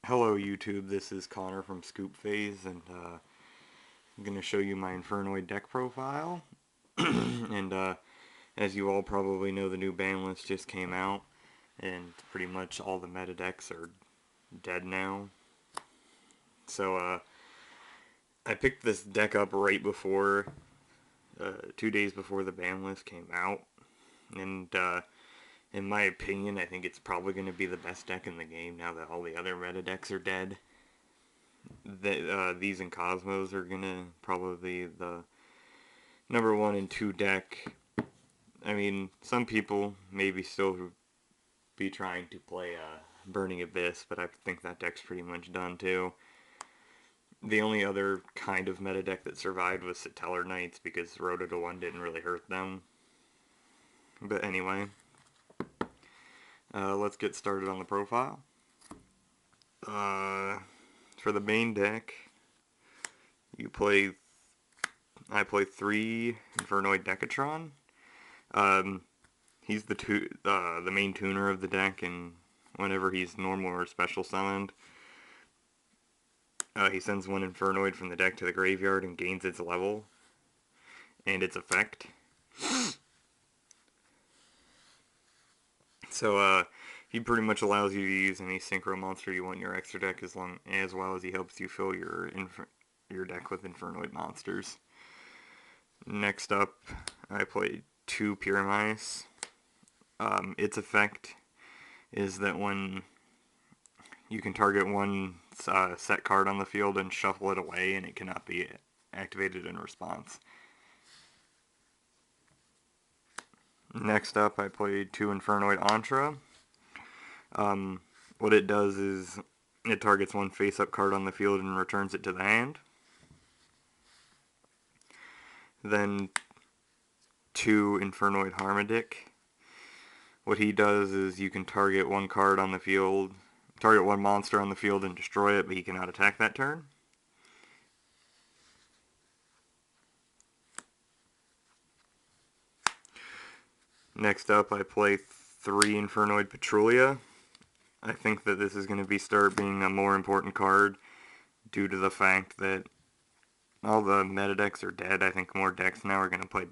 Hello YouTube, this is Connor from Scoop Phase, and I'm going to show you my Infernoid deck profile. and as you all probably know, the new ban list just came out, and pretty much all the meta decks are dead now. So I picked this deck up right before, 2 days before the ban list came out, and in my opinion, I think it's probably going to be the best deck in the game now that all the other meta decks are dead. These and Cosmos are gonna probably the number 1 and 2 deck. I mean, some people maybe still be trying to play Burning Abyss, but I think that deck's pretty much done too. The only other kind of meta deck that survived was Satellar Knights because Rota to 1 didn't really hurt them. But anyway, let's get started on the profile. For the main deck, I play 3 Infernoid Decatron. He's the main tuner of the deck, and whenever he's normal or special summoned, he sends one Infernoid from the deck to the graveyard and gains its level and its effect. So he pretty much allows you to use any synchro monster you want in your extra deck, as well as he helps you fill your deck with Infernoid monsters. Next up, I played 2 Pyramis. Its effect is that when you can target one set card on the field and shuffle it away, and it cannot be activated in response. Next up, I played 2 Infernoid Antra. What it does is it targets one face-up card on the field and returns it to the hand. Then 2 Infernoid Harmadic. What he does is you can target one card on the field, target one monster on the field and destroy it, but he cannot attack that turn. Next up, I play 3 Infernoid Patrulia. I think that this is going to start being a more important card due to the fact that all the meta decks are dead. I think more decks now are going to play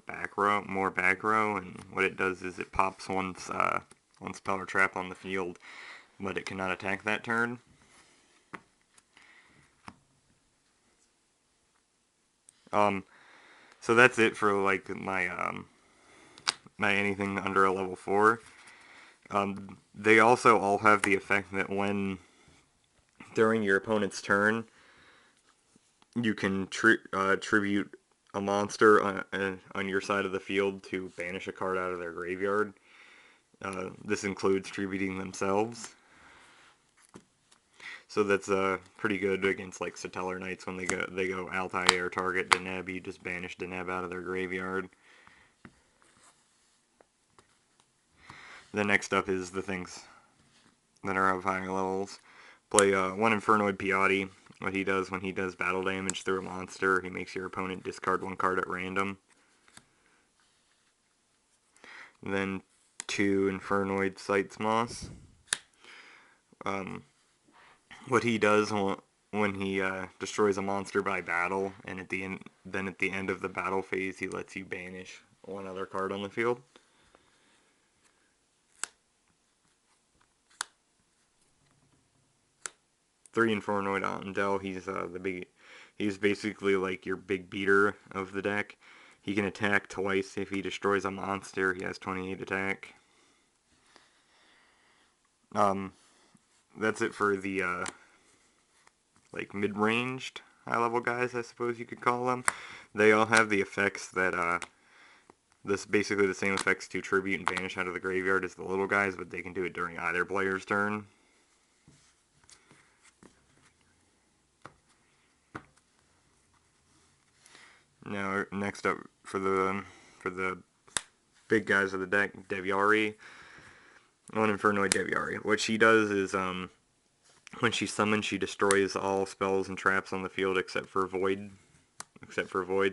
more back row, and what it does is it pops one spell or trap on the field, but it cannot attack that turn. So that's it for like my anything under a level 4. They also all have the effect that during your opponent's turn, you can tribute a monster on your side of the field to banish a card out of their graveyard. This includes tributing themselves. So that's pretty good against like Satellar Knights when they go Altair, target Deneb, you just banish Deneb out of their graveyard. The next up is the things that are of higher levels. Play 1 Infernoid Piatti. What he does when he does battle damage through a monster, he makes your opponent discard 1 card at random. Then 2 Infernoid Sightsmoss. What he does when he destroys a monster by battle, and at the end of the battle phase, he lets you banish 1 other card on the field. Three Infernoid Andel. He's basically like your big beater of the deck. He can attack twice if he destroys a monster. He has 28 attack. That's it for the like mid-ranged high-level guys, I suppose you could call them. They all have the effects that this basically the same effects to tribute and banish out of the graveyard as the little guys, but they can do it during either player's turn. Now, next up for the big guys of the deck, Devyari. 1 Infernoid Devyari. What she does is when she summons, she destroys all spells and traps on the field except for void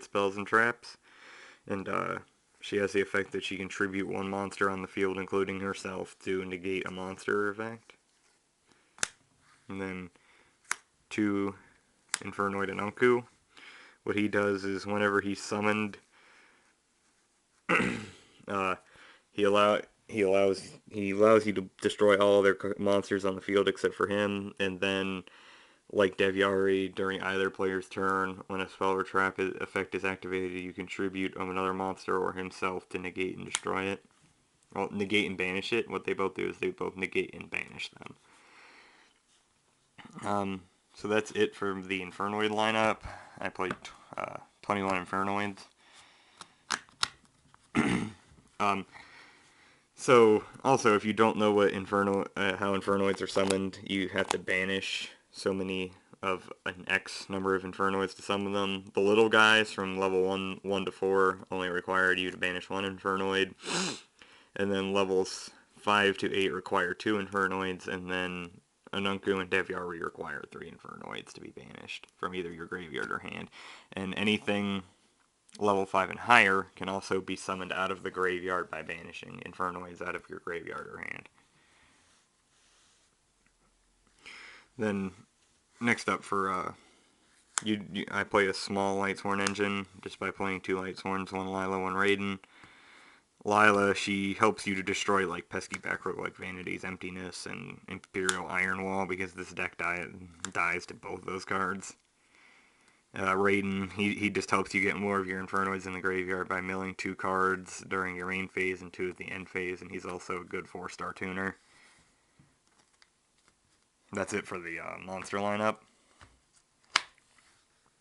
spells and traps. And she has the effect that she can tribute 1 monster on the field, including herself, to negate a monster effect. And then 2 Infernoid Anunku. What he does is whenever he's summoned, uh, he allows you to destroy all other monsters on the field except for him, and then, like Devyari, during either player's turn, when a spell or trap effect is activated, you contribute another monster or himself to negate and destroy it. Well, negate and banish it. What they both do is they both negate and banish them. So that's it for the Infernoid lineup. I played 21 Infernoids. So, also, if you don't know what how Infernoids are summoned, you have to banish so many of an X number of Infernoids to summon them. The little guys from level 1 to 4 only required you to banish 1 Infernoid, and then levels 5 to 8 require 2 Infernoids, and then Anunku and Devyari require 3 Infernoids to be banished from either your graveyard or hand. And anything level 5 and higher can also be summoned out of the graveyard by banishing Infernoids out of your graveyard or hand. Then, next up for, I play a small Lightsworn engine just by playing 2 Lightsworns, 1 Lila, 1 Raiden. Lila, she helps you to destroy like pesky back row like Vanity's Emptiness and Imperial Iron Wall, because this deck dies to both those cards. Raiden, he just helps you get more of your Infernoids in the graveyard by milling 2 cards during your main phase and 2 at the end phase, and he's also a good 4-star tuner. That's it for the monster lineup.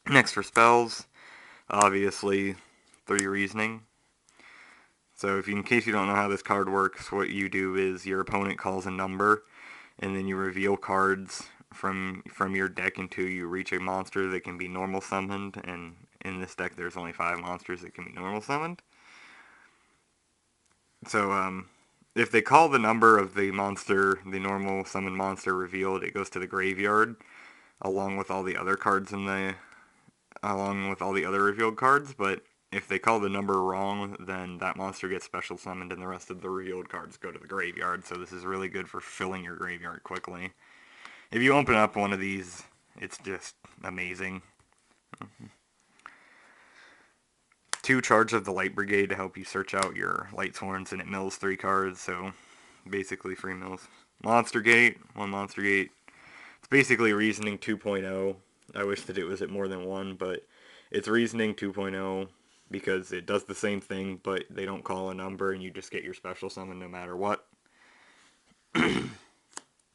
Next for spells, obviously 3 Reasoning. So in case you don't know how this card works, what you do is your opponent calls a number, and then you reveal cards from your deck until you reach a monster that can be normal summoned, and in this deck there's only 5 monsters that can be normal summoned. So if they call the number of the monster, the normal summoned monster revealed, it goes to the graveyard along with all the other cards along with all the other revealed cards, but if they call the number wrong, then that monster gets special summoned and the rest of the revealed cards go to the graveyard. So this is really good for filling your graveyard quickly. If you open up one of these, it's just amazing. 2 Charge of the Light Brigade to help you search out your Lightsworns, and it mills 3 cards, so basically free mills. Monster Gate, 1 Monster Gate. It's basically Reasoning 2.0. I wish that it was at more than 1, but it's Reasoning 2.0 because it does the same thing, but they don't call a number and you just get your special summon no matter what. 2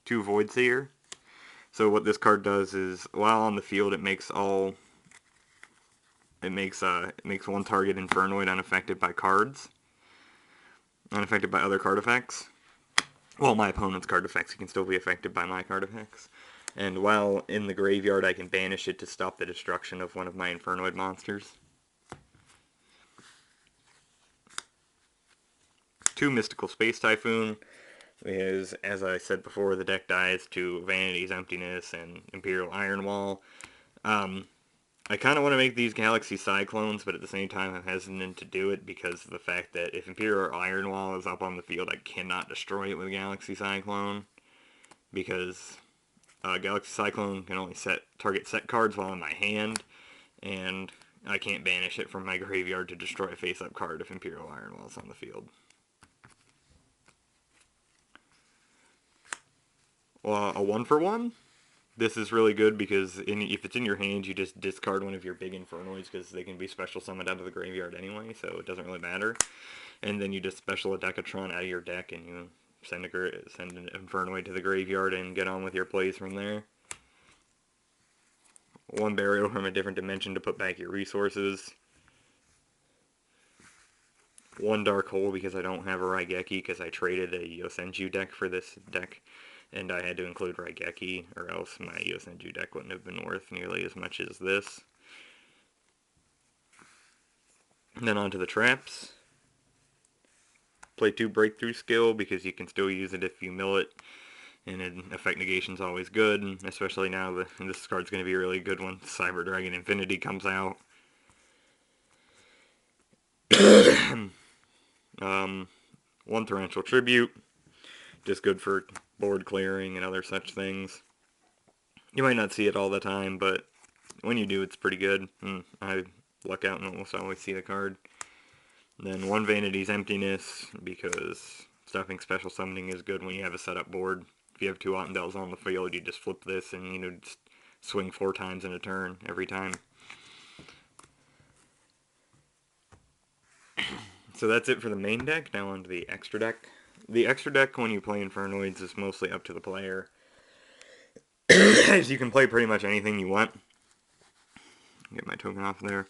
Voidseer. So what this card does is, while on the field, it makes 1 target Infernoid unaffected by cards. Unaffected by other card effects. Well, my opponent's card effects, it can still be affected by my card effects. And while in the graveyard, I can banish it to stop the destruction of one of my Infernoid monsters. 2 Mystical Space Typhoon, because, as I said before, the deck dies to Vanity's Emptiness and Imperial Iron Wall. I kind of want to make these Galaxy Cyclones, but at the same time I'm hesitant to do it because of the fact that if Imperial Iron Wall is up on the field, I cannot destroy it with Galaxy Cyclone, because Galaxy Cyclone can only target set cards while in my hand, and I can't banish it from my graveyard to destroy a face-up card if Imperial Iron Wall is on the field. Well, a 1-for-1? This is really good because if it's in your hand, you just discard one of your big Infernoids because they can be special summoned out of the graveyard anyway, so it doesn't really matter. And then you just special a Decatron out of your deck and you send an Infernoid to the graveyard and get on with your plays from there. 1 Burial from a different dimension to put back your resources. 1 Dark Hole because I don't have a Raigeki because I traded a Yosenju deck for this deck. And I had to include Raigeki, or else my Yosenju deck wouldn't have been worth nearly as much as this. And then on to the traps. Play 2 Breakthrough Skill, because you can still use it if you mill it. And effect negation's always good, and especially now this card's going to be really good when Cyber Dragon Infinity comes out. 1 Torrential Tribute, just good for board clearing and other such things. You might not see it all the time, but when you do, it's pretty good. I luck out and almost always see the card. Then one Vanity's Emptiness, because stuffing special summoning is good when you have a setup board. If you have 2 Ottendells on the field, you just flip this and, just swing 4 times in a turn every time. So that's it for the main deck. Now on to the extra deck. The extra deck, when you play Infernoids, is mostly up to the player. As you can play pretty much anything you want. Get my token off there.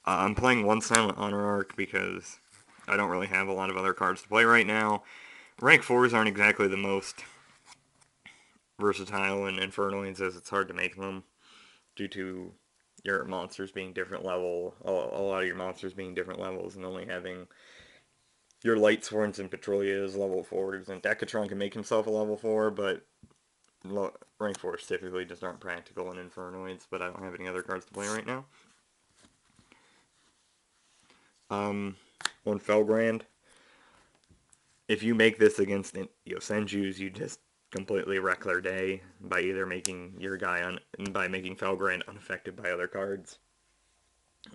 I'm playing one Silent Honor Arc because I don't really have a lot of other cards to play right now. Rank 4s aren't exactly the most versatile in Infernoids, as it's hard to make them due to your monsters being different level, a lot of your monsters being different levels, and only having your Light Swords and Petrolias level 4s, and Decatron can make himself a level 4, but rank 4s typically just aren't practical in Infernoids, but I don't have any other cards to play right now. One Felgrand. If you make this against Yosenjus, you just completely wreck their day by either making your guy by making Felgrand unaffected by other cards,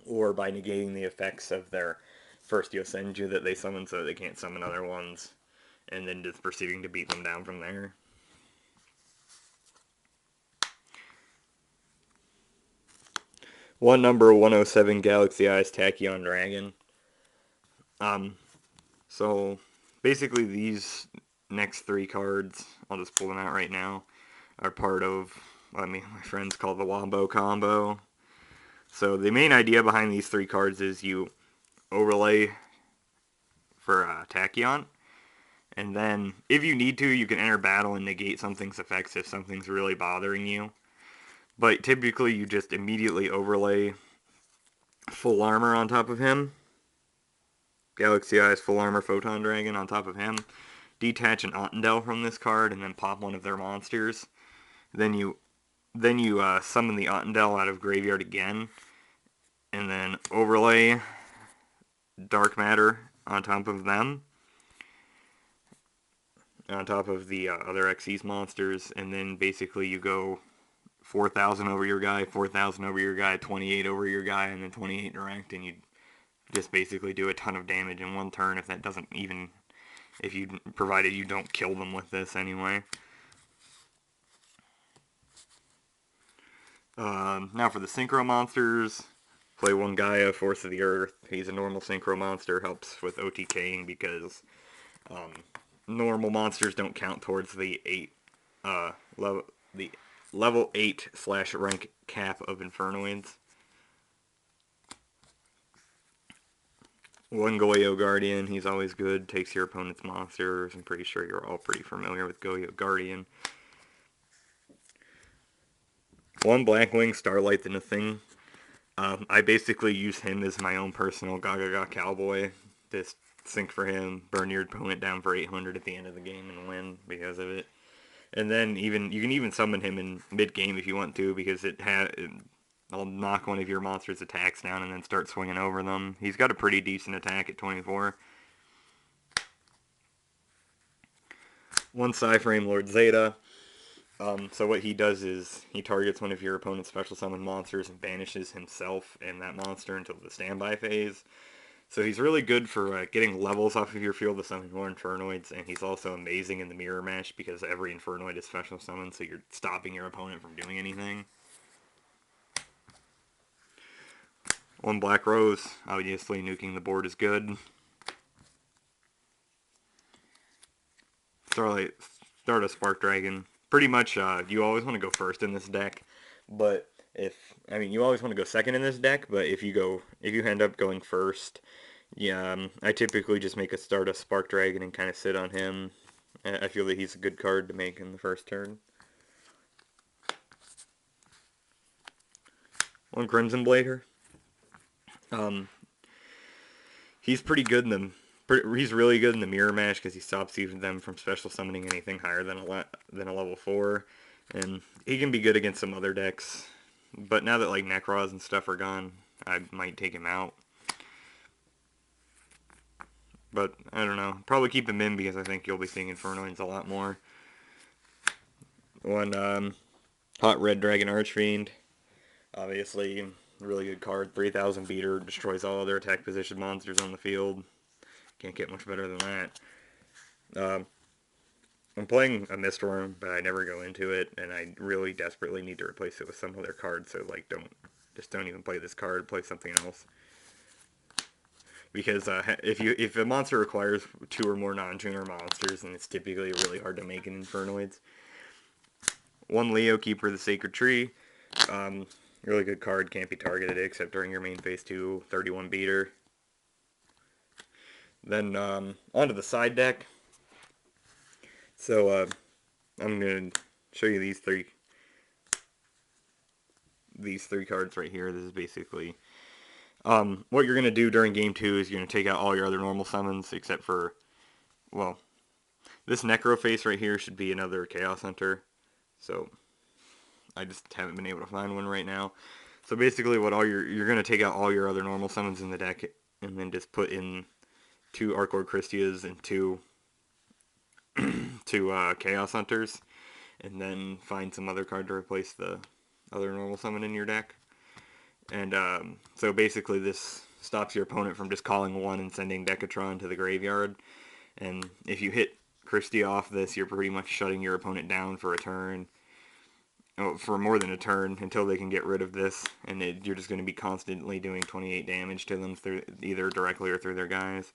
or by negating the effects of their first Yosenju that they summon so they can't summon other ones, and then just proceeding to beat them down from there. One number 107 Galaxy Eyes Tachyon Dragon. So basically these next 3 cards, I'll just pull them out right now, are part of what my friends call the Wombo Combo. So the main idea behind these 3 cards is you overlay for Tachyon, and then if you need to, you can enter battle and negate something's effects if something's really bothering you. But typically you just immediately overlay full armor on top of him. Galaxy Eyes Full Armor Photon Dragon on top of him. Detach an Ottendell from this card and then pop one of their monsters. Then you summon the Ottendell out of graveyard again, and then overlay Dark Matter on top of them, on top of the other Xyz monsters, and then basically you go 4,000 over your guy, 4,000 over your guy, 28 over your guy, and then 28 direct, and you just basically do a ton of damage in one turn if that doesn't even, provided you don't kill them with this anyway. Now for the Synchro monsters, play one Gaia, Force of the Earth. He's a normal Synchro monster, helps with OTKing because normal monsters don't count towards the level 8 / rank cap of Infernoids. One Goyo Guardian, he's always good, takes your opponent's monsters. I'm pretty sure you're all pretty familiar with Goyo Guardian. One Blackwing Starlight the Thing. I basically use him as my own personal Gaga Cowboy. Just sync for him, burn your opponent down for 800 at the end of the game and win because of it. And then you can even summon him in mid-game if you want to, because I'll knock one of your monster's attacks down and then start swinging over them. He's got a pretty decent attack at 24. One Psyframe Lord Zeta. So what he does is he targets one of your opponent's special summon monsters and banishes himself and that monster until the standby phase. So he's really good for getting levels off of your field to summon more Infernoids, and he's also amazing in the mirror match because every Infernoid is special summoned, so you're stopping your opponent from doing anything. One Black Rose, obviously nuking the board is good. Stardust Spark Dragon. Pretty much, you always want to go first in this deck, but you always want to go second in this deck, but if you end up going first, yeah, I typically just make a Stardust Spark Dragon and kind of sit on him. I feel that he's a good card to make in the first turn. One Crimson Blader. He's pretty good in he's really good in the mirror match because he stops even them from special summoning anything higher than a level 4, and he can be good against some other decks. But now that like Necros and stuff are gone, I might take him out. But I don't know. Probably keep him in because I think you'll be seeing Infernoids a lot more. One Hot Red Dragon Archfiend. Obviously, really good card. 3,000 beater, destroys all other attack position monsters on the field. Can't get much better than that. I'm playing a Mistworm, but I never go into it, and I really desperately need to replace it with some other card, so like don't even play this card, play something else. Because if a monster requires 2 or more non-tuner monsters, then it's typically really hard to make in Infernoids. 1 Leo, Keeper of the Sacred Tree. Really good card, can't be targeted except during your main phase 2, 31 beater. Then onto the side deck. So I'm going to show you these three cards right here. This is basically what you're going to do during game 2 is you're going to take out all your other normal summons except for, well, this Necro face right here should be another Chaos Hunter. So I just haven't been able to find one right now. So basically what you're going to take out all your other normal summons in the deck and then just put in 2 Archlord Christias and 2 Chaos Hunters, and then find some other card to replace the other normal summon in your deck. And so basically this stops your opponent from just calling 1 and sending Decatron to the graveyard. And if you hit Christie off this, you're pretty much shutting your opponent down for a turn. For more than a turn until they can get rid of this, and you're just going to be constantly doing 28 damage to them through either directly or through their guys.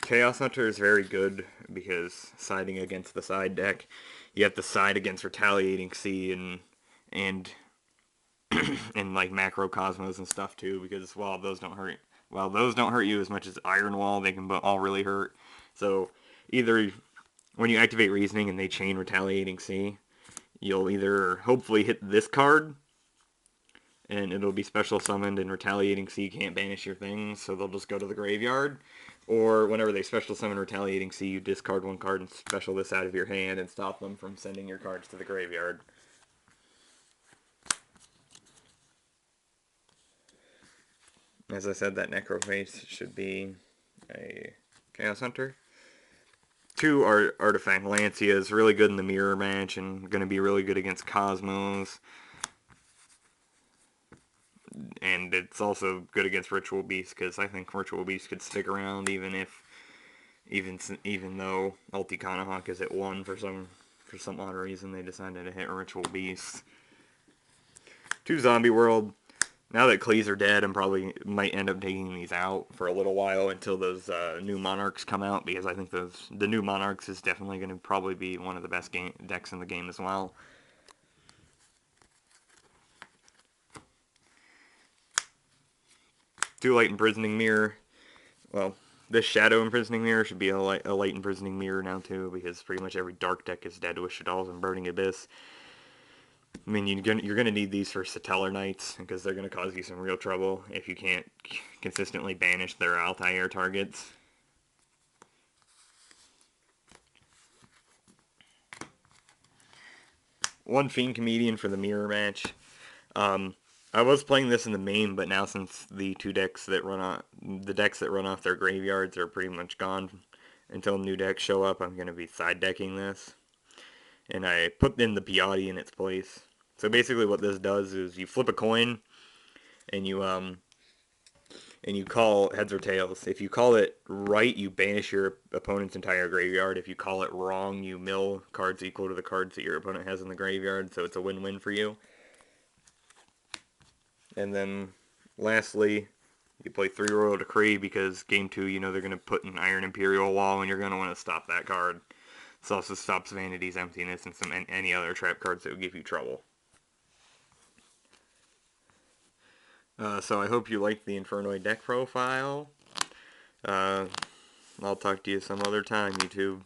Chaos Hunter is very good because siding against the side deck, you have to side against Retaliating Sea and like Macrocosmos and stuff too, because while those don't hurt you as much as Iron Wall, they can all really hurt. So either when you activate Reasoning and they chain Retaliating Sea, you'll either hopefully hit this card, and it'll be special summoned, and Retaliating Sea can't banish your things, so they'll just go to the graveyard. Or whenever they special summon Retaliating Sea, you discard 1 card and special this out of your hand and stop them from sending your cards to the graveyard. As I said, that Necroface should be a Chaos Hunter. 2 Artifact Lancia is really good in the mirror match and going to be really good against Cosmos. And it's also good against Ritual Beast because I think Ritual Beast could stick around even though Ulti Kanahawk is at 1 for some odd reason they decided to hit Ritual Beast. 2 Zombie World. Now that Klees are dead, I probably might end up taking these out for a little while until those new Monarchs come out, because I think the new Monarchs is definitely going to probably be one of the best decks in the game as well. Two Light Imprisoning Mirror. Well, this Shadow Imprisoning Mirror should be a Light Imprisoning Mirror now too, because pretty much every dark deck is dead with Shaddolls and Burning Abyss. I mean, you're gonna need these for Satellar Knights, because they're gonna cause you some real trouble if you can't consistently banish their Altair targets. One Fiend Comedian for the mirror match. I was playing this in the main, but now since the decks that run off their graveyards are pretty much gone until new decks show up, I'm gonna be side decking this. And I put in the Piatti in its place. So basically what this does is you flip a coin and you call heads or tails. If you call it right, you banish your opponent's entire graveyard. If you call it wrong, you mill cards equal to the cards that your opponent has in the graveyard, so it's a win-win for you. And then lastly, you play 3 Royal Decree because game 2, you know they're going to put an Iron Imperial Wall and you're going to want to stop that card. This also stops Vanity's Emptiness and any other trap cards that would give you trouble. So I hope you liked the Infernoid deck profile. I'll talk to you some other time, YouTube.